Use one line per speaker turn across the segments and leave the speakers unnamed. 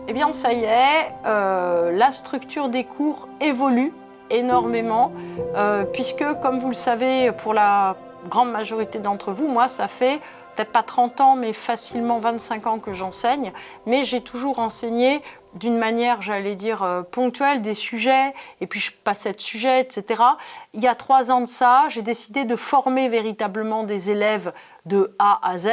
Eh bien, ça y est, la structure des cours évolue énormément, puisque, comme vous le savez, pour la grande majorité d'entre vous, moi, ça fait peut-être pas 30 ans, mais facilement 25 ans que j'enseigne, mais j'ai toujours enseigné d'une manière, j'allais dire, ponctuelle, des sujets, et puis je passais de sujets, etc. Il y a 3 ans de ça, j'ai décidé de former véritablement des élèves de A à Z,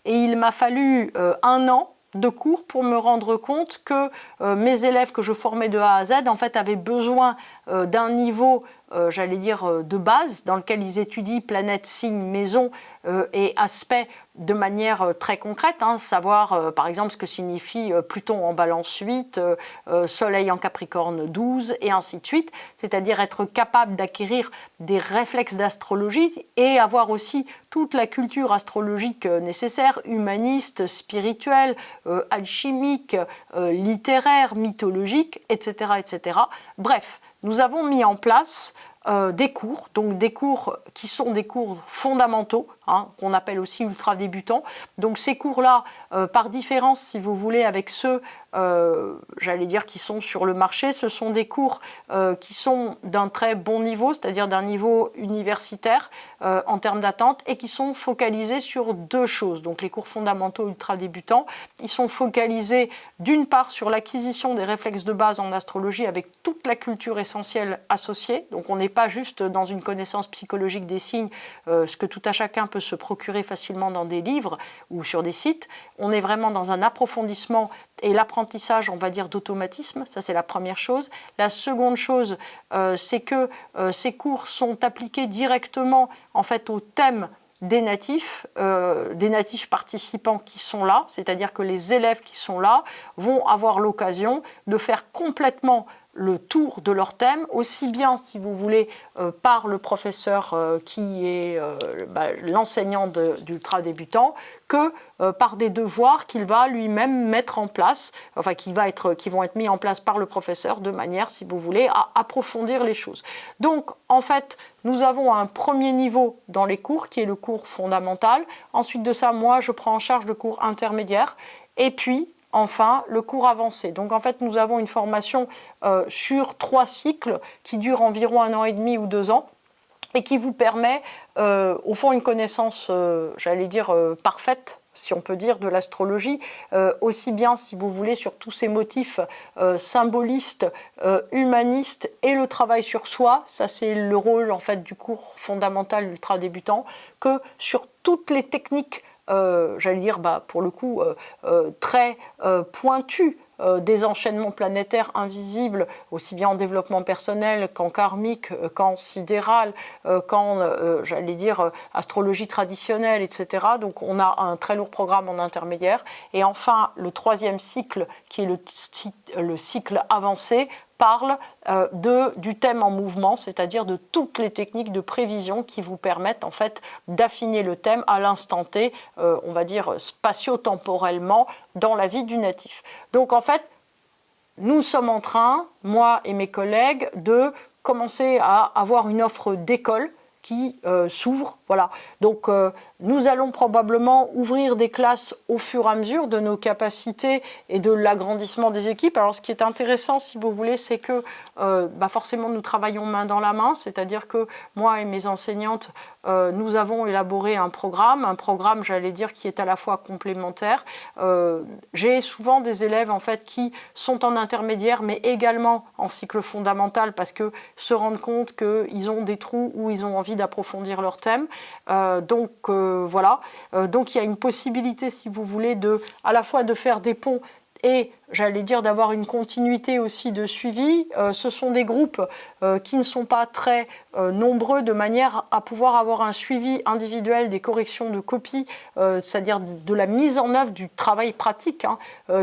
et il m'a fallu 1 an de cours pour me rendre compte que mes élèves que je formais de A à Z en fait avaient besoin d'un niveau j'allais dire de base dans lequel ils étudient planète, signe, maison et aspects de manière très concrète, hein, savoir par exemple ce que signifie Pluton en Balance 8, Soleil en Capricorne 12 et ainsi de suite, c'est-à-dire être capable d'acquérir des réflexes d'astrologie et avoir aussi toute la culture astrologique nécessaire, humaniste, spirituelle, alchimique, littéraire, mythologique, etc., etc. Bref, nous avons mis en place des cours, donc des cours qui sont des cours fondamentaux, hein, qu'on appelle aussi ultra débutants. Donc ces cours-là, par différence, si vous voulez, avec ceux, j'allais dire, qui sont sur le marché, ce sont des cours qui sont d'un très bon niveau, c'est-à-dire d'un niveau universitaire en termes d'attente, et qui sont focalisés sur 2 choses. Donc les cours fondamentaux ultra débutants, ils sont focalisés d'une part sur l'acquisition des réflexes de base en astrologie avec toute la culture essentielle associée. Donc on n'est pas juste dans une connaissance psychologique des signes, ce que tout à chacun peut se procurer facilement dans des livres ou sur des sites. On est vraiment dans un approfondissement et l'apprentissage, on va dire, d'automatisme. Ça, c'est la première chose. La seconde chose, c'est que ces cours sont appliqués directement en fait au thème des natifs participants qui sont là, c'est-à-dire que les élèves qui sont là vont avoir l'occasion de faire complètement le tour de leur thème, aussi bien, si vous voulez, par le professeur qui est l'enseignant d'ultra débutant, que par des devoirs qu'il va lui-même mettre en place, enfin qui vont être mis en place par le professeur de manière, si vous voulez, à approfondir les choses. Donc, en fait, nous avons un premier niveau dans les cours, qui est le cours fondamental. Ensuite de ça, moi, je prends en charge le cours intermédiaire. Et puis, enfin, le cours avancé. Donc, en fait, nous avons une formation sur 3 cycles qui durent environ 1 an et demi ou 2 ans et qui vous permet, au fond, une connaissance, j'allais dire, parfaite, si on peut dire, de l'astrologie, aussi bien, si vous voulez, sur tous ces motifs symbolistes, humanistes et le travail sur soi, ça c'est le rôle en fait du cours fondamental ultra débutant, que sur toutes les techniques, j'allais dire, pour le coup, très pointues, des enchaînements planétaires invisibles, aussi bien en développement personnel qu'en karmique, qu'en sidéral, qu'en, j'allais dire, astrologie traditionnelle, etc. Donc on a un très lourd programme en intermédiaire. Et enfin, le 3e cycle, qui est le cycle avancé, parle du thème en mouvement, c'est-à-dire de toutes les techniques de prévision qui vous permettent en fait d'affiner le thème à l'instant T, on va dire spatio-temporellement, dans la vie du natif. Donc en fait, nous sommes en train, moi et mes collègues, de commencer à avoir une offre d'école qui s'ouvre. Voilà. Donc nous allons probablement ouvrir des classes au fur et à mesure de nos capacités et de l'agrandissement des équipes. Alors ce qui est intéressant, si vous voulez, c'est que forcément nous travaillons main dans la main, c'est-à-dire que moi et mes enseignantes, nous avons élaboré un programme, j'allais dire, qui est à la fois complémentaire. J'ai souvent des élèves en fait qui sont en intermédiaire, mais également en cycle fondamental, parce que se rendent compte qu'ils ont des trous où ils ont envie d'approfondir leur thème. Donc voilà. Donc il y a une possibilité, si vous voulez, à la fois de faire des ponts et, j'allais dire, d'avoir une continuité aussi de suivi. Ce sont des groupes qui ne sont pas très nombreux, de manière à pouvoir avoir un suivi individuel des corrections de copies, c'est-à-dire de la mise en œuvre du travail pratique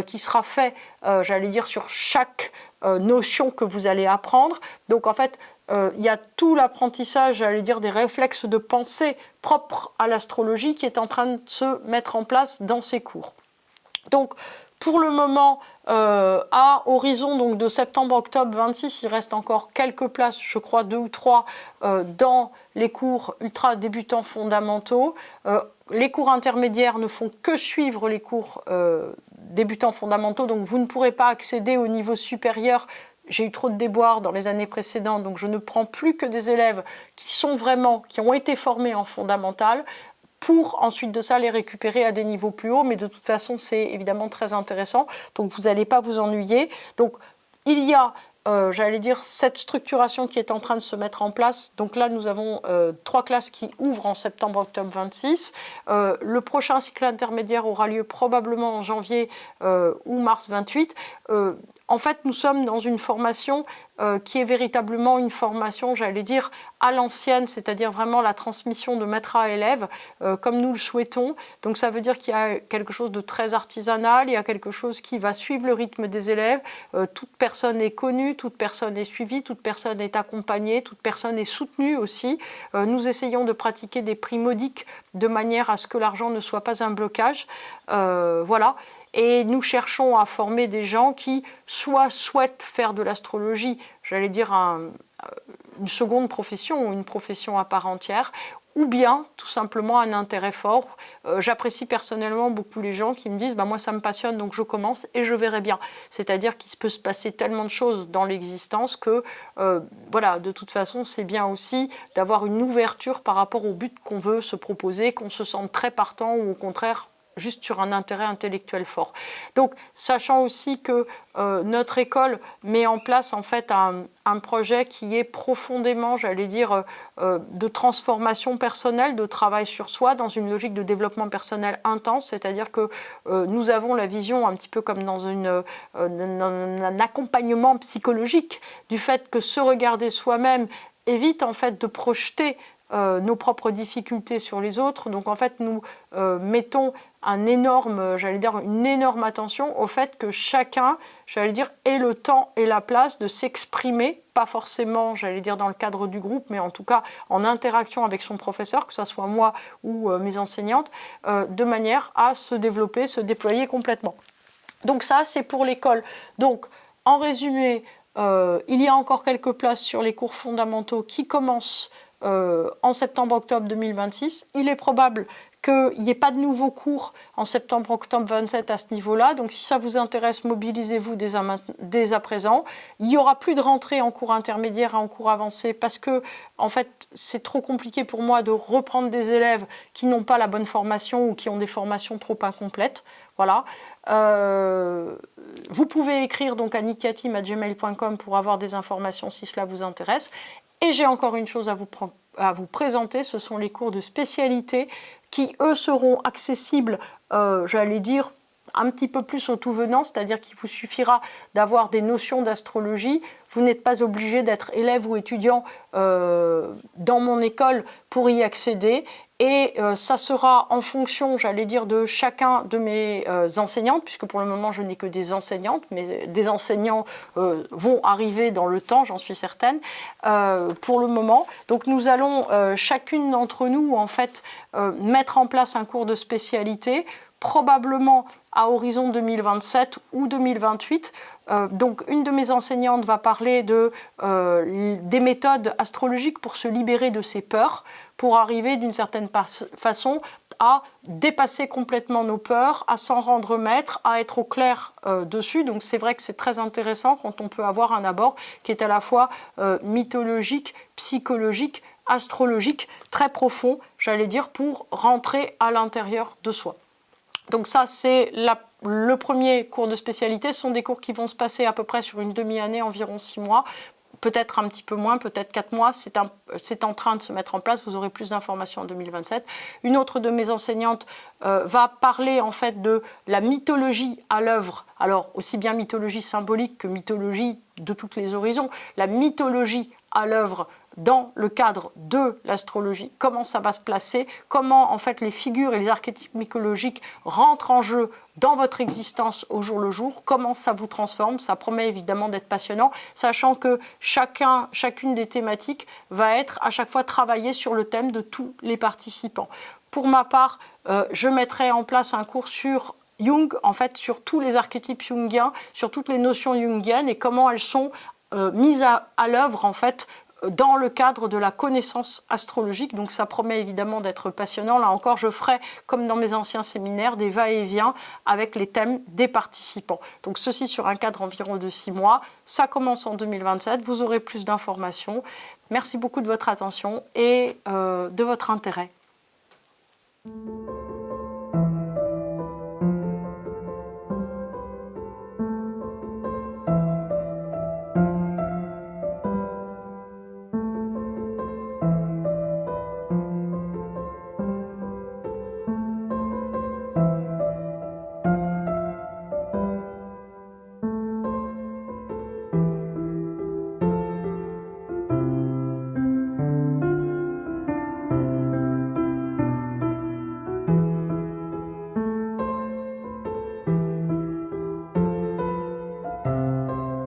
qui sera fait, j'allais dire, sur chaque notion que vous allez apprendre. Donc en fait, il y a tout l'apprentissage, j'allais dire, des réflexes de pensée propres à l'astrologie qui est en train de se mettre en place dans ces cours. Donc, pour le moment, à horizon donc, de septembre-octobre 26, il reste encore quelques places, je crois 2 ou 3, dans les cours ultra débutants fondamentaux. Les cours intermédiaires ne font que suivre les cours débutants fondamentaux, donc vous ne pourrez pas accéder au niveau supérieur. J'ai eu trop de déboires dans les années précédentes, donc je ne prends plus que des élèves qui ont été formés en fondamental, pour ensuite de ça les récupérer à des niveaux plus hauts, mais de toute façon c'est évidemment très intéressant, donc vous n'allez pas vous ennuyer. Donc il y a, j'allais dire, cette structuration qui est en train de se mettre en place. Donc là nous avons 3 classes qui ouvrent en septembre-octobre 26. Le prochain cycle intermédiaire aura lieu probablement en janvier ou mars 28. En fait, nous sommes dans une formation qui est véritablement une formation, j'allais dire, à l'ancienne, c'est-à-dire vraiment la transmission de maître à élève, comme nous le souhaitons. Donc ça veut dire qu'il y a quelque chose de très artisanal, il y a quelque chose qui va suivre le rythme des élèves. Toute personne est connue, toute personne est suivie, toute personne est accompagnée, toute personne est soutenue aussi. Nous essayons de pratiquer des prix modiques de manière à ce que l'argent ne soit pas un blocage. Voilà. Et nous cherchons à former des gens qui soit souhaitent faire de l'astrologie, j'allais dire une seconde profession ou une profession à part entière, ou bien tout simplement un intérêt fort. J'apprécie personnellement beaucoup les gens qui me disent moi ça me passionne donc je commence et je verrai bien. C'est-à-dire qu'il peut se passer tellement de choses dans l'existence que voilà, de toute façon c'est bien aussi d'avoir une ouverture par rapport au but qu'on veut se proposer, qu'on se sente très partant ou au contraire juste sur un intérêt intellectuel fort. Donc, sachant aussi que notre école met en place en fait un projet qui est profondément, j'allais dire, de transformation personnelle, de travail sur soi, dans une logique de développement personnel intense, c'est-à-dire que nous avons la vision un petit peu comme dans un accompagnement psychologique du fait que se regarder soi-même évite en fait de projeter nos propres difficultés sur les autres. Donc en fait, nous mettons une énorme attention au fait que chacun, ait le temps et la place de s'exprimer, pas forcément, dans le cadre du groupe, mais en tout cas en interaction avec son professeur, que ce soit moi ou mes enseignantes, de manière à se développer, se déployer complètement. Donc ça, c'est pour l'école. Donc, en résumé, il y a encore quelques places sur les cours fondamentaux qui commencent en septembre-octobre 2026. Il est probable qu'il n'y ait pas de nouveaux cours en septembre-octobre 27 à ce niveau-là. Donc si ça vous intéresse, mobilisez-vous dès à présent. Il n'y aura plus de rentrée en cours intermédiaire et en cours avancé parce que, en fait, c'est trop compliqué pour moi de reprendre des élèves qui n'ont pas la bonne formation ou qui ont des formations trop incomplètes. Voilà. Vous pouvez écrire donc à nikiatim@gmail.com pour avoir des informations si cela vous intéresse. Et j'ai encore une chose à vous présenter, ce sont les cours de spécialité qui, eux, seront accessibles, un petit peu plus au tout venant, c'est-à-dire qu'il vous suffira d'avoir des notions d'astrologie. Vous n'êtes pas obligé d'être élève ou étudiant dans mon école pour y accéder. Et ça sera en fonction, de chacun de mes enseignantes, puisque pour le moment je n'ai que des enseignantes, mais des enseignants vont arriver dans le temps, j'en suis certaine, pour le moment. Donc nous allons, chacune d'entre nous, en fait, mettre en place un cours de spécialité, probablement à horizon 2027 ou 2028. Donc une de mes enseignantes va parler des méthodes astrologiques pour se libérer de ses peurs, pour arriver d'une certaine façon à dépasser complètement nos peurs, à s'en rendre maître, à être au clair dessus. Donc c'est vrai que c'est très intéressant quand on peut avoir un abord qui est à la fois mythologique, psychologique, astrologique, très profond, pour rentrer à l'intérieur de soi. Donc ça, c'est le premier cours de spécialité. Ce sont des cours qui vont se passer à peu près sur une demi-année, environ 6 mois. Peut-être un petit peu moins, peut-être 4 mois. C'est en train de se mettre en place. Vous aurez plus d'informations en 2027. Une autre de mes enseignantes va parler en fait de la mythologie à l'œuvre. Alors, aussi bien mythologie symbolique que mythologie de tous les horizons. La mythologie à l'œuvre dans le cadre de l'astrologie, comment ça va se placer, comment en fait les figures et les archétypes mythologiques rentrent en jeu dans votre existence au jour le jour, comment ça vous transforme. Ça promet évidemment d'être passionnant, sachant que chacune des thématiques va être à chaque fois travaillée sur le thème de tous les participants. Pour ma part, je mettrai en place un cours sur Jung, en fait sur tous les archétypes jungiens, sur toutes les notions jungiennes et comment elles sont mises à l'œuvre en fait dans le cadre de la connaissance astrologique. Donc ça promet évidemment d'être passionnant. Là encore, je ferai, comme dans mes anciens séminaires, des va-et-vient avec les thèmes des participants. Donc ceci sur un cadre environ de 6 mois. Ça commence en 2027. Vous aurez plus d'informations. Merci beaucoup de votre attention et de votre intérêt.